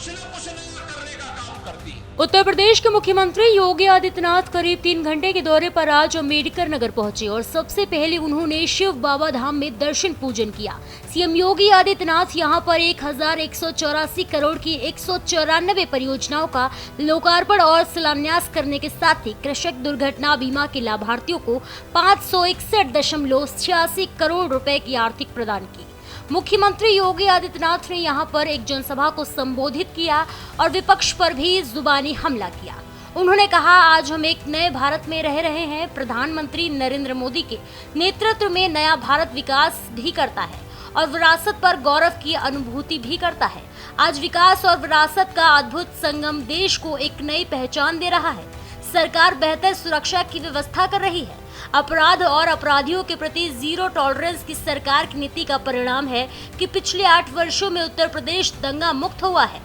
कुछ न कुछ नया करने का काम करती है। उत्तर प्रदेश के मुख्यमंत्री योगी आदित्यनाथ करीब 3 घंटे के दौरे पर आज अम्बेडकर नगर पहुंचे और सबसे पहले उन्होंने शिव बाबा धाम में दर्शन पूजन किया। सीएम योगी आदित्यनाथ यहां पर 1184 करोड़ की 194 परियोजनाओं का लोकार्पण और शिलान्यास करने के साथ ही कृषक दुर्घटना बीमा के लाभार्थियों को 561.86 करोड़ रुपए की आर्थिक प्रदान की। मुख्यमंत्री योगी आदित्यनाथ ने यहां पर एक जनसभा को संबोधित किया और विपक्ष पर भी जुबानी हमला किया। उन्होंने कहा, आज हम एक नए भारत में रह रहे हैं। प्रधानमंत्री नरेंद्र मोदी के नेतृत्व में नया भारत विकास भी करता है और विरासत पर गौरव की अनुभूति भी करता है। आज विकास और विरासत का अद्भुत संगम देश को एक नई पहचान दे रहा है। सरकार बेहतर सुरक्षा की व्यवस्था कर रही है। अपराध और अपराधियों के प्रति जीरो टॉलरेंस की सरकार की नीति का परिणाम है कि पिछले 8 वर्षों में उत्तर प्रदेश दंगा मुक्त हुआ है।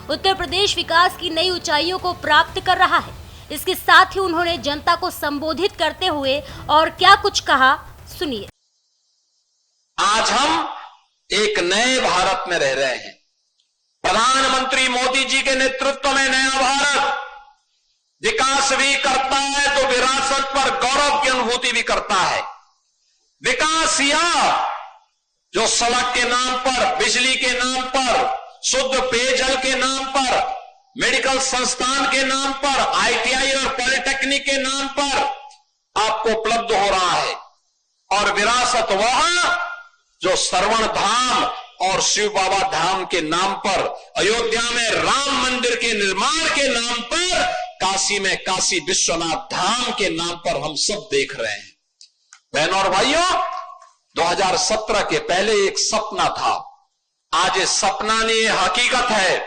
उत्तर प्रदेश विकास की नई ऊंचाइयों को प्राप्त कर रहा है। इसके साथ ही उन्होंने जनता को संबोधित करते हुए और क्या कुछ कहा, सुनिए। आज हम एक नए भारत में रह रहे हैं। प्रधानमंत्री मोदी जी के नेतृत्व में नया भारत विकास भी करता है तो विरासत पर गौरव की अनुभूति भी करता है। विकास यह जो सड़क के नाम पर, बिजली के नाम पर, शुद्ध पेयजल के नाम पर, मेडिकल संस्थान के नाम पर, आईटीआई और पॉलिटेक्निक के नाम पर आपको उपलब्ध हो रहा है। और विरासत वह जो श्रवण धाम और शिव बाबा धाम के नाम पर, अयोध्या में राम मंदिर के निर्माण के नाम पर, काशी में काशी विश्वनाथ धाम के नाम पर हम सब देख रहे हैं। बहनों और भाइयों, 2017 के पहले एक सपना था, आज ये सपना नहीं, ये हकीकत है।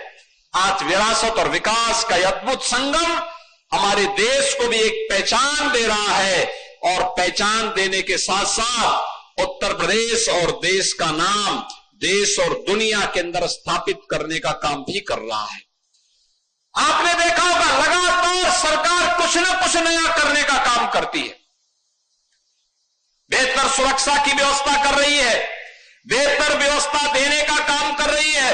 आज विरासत और विकास का अद्भुत संगम हमारे देश को भी एक पहचान दे रहा है और पहचान देने के साथ साथ उत्तर प्रदेश और देश का नाम देश और दुनिया के अंदर स्थापित करने का काम भी कर रहा है। आपने देखा होगा, लगातार सरकार कुछ न कुछ नया करने का काम करती है। बेहतर सुरक्षा की व्यवस्था कर रही है, बेहतर व्यवस्था देने का काम कर रही है।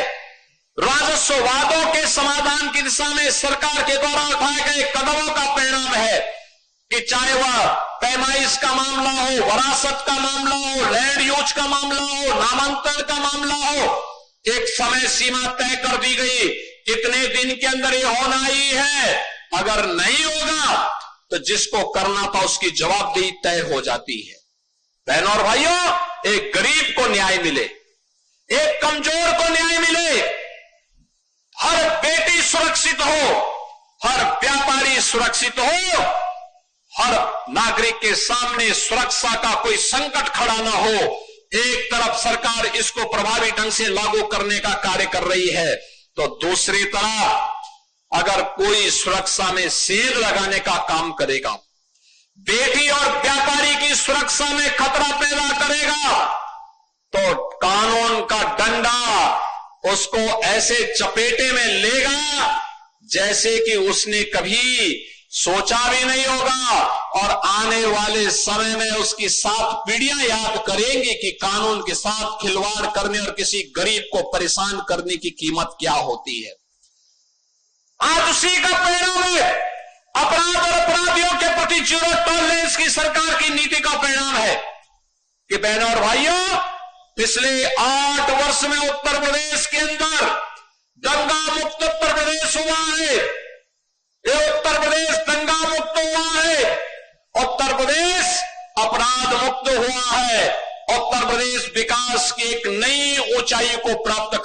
राजस्व वादों के समाधान की दिशा में सरकार के द्वारा उठाए गए कदमों का परिणाम है कि चाहे वह पैमाइश का मामला हो, विरासत का मामला हो, लैंड यूज का मामला हो, नामांतरण का मामला हो, एक समय सीमा तय कर दी गई, कितने दिन के अंदर ये होना ही है। अगर नहीं होगा तो जिसको करना था उसकी जवाबदेही तय हो जाती है। बहनों और भाइयों, एक गरीब को न्याय मिले, एक कमजोर को न्याय मिले, हर बेटी सुरक्षित हो, हर व्यापारी सुरक्षित हो, हर नागरिक के सामने सुरक्षा का कोई संकट खड़ा ना हो। एक तरफ सरकार इसको प्रभावी ढंग से लागू करने का कार्य कर रही है तो दूसरी तरफ अगर कोई सुरक्षा में सेंध लगाने का काम करेगा, बेटी और व्यापारी की सुरक्षा में खतरा पैदा करेगा, तो कानून का डंडा उसको ऐसे चपेटे में लेगा जैसे कि उसने कभी सोचा भी नहीं होगा। और आने वाले समय में उसकी 7 पीढ़ियां याद करेंगी कि कानून के साथ खिलवाड़ करने और किसी गरीब को परेशान करने की कीमत क्या होती है। आज उसी का परिणाम है। अपराध और अपराधियों के प्रति जीरो टॉलरेंस की सरकार की नीति का परिणाम है कि बहनों और भाइयों, पिछले 8 वर्ष में उत्तर प्रदेश के अंदर दंगा मुक्त उत्तर प्रदेश हुआ है। ये उत्तर प्रदेश दंगा मुक्त हुआ है, उत्तर प्रदेश अपराध मुक्त हुआ है, उत्तर प्रदेश विकास की एक नई ऊंचाई को प्राप्त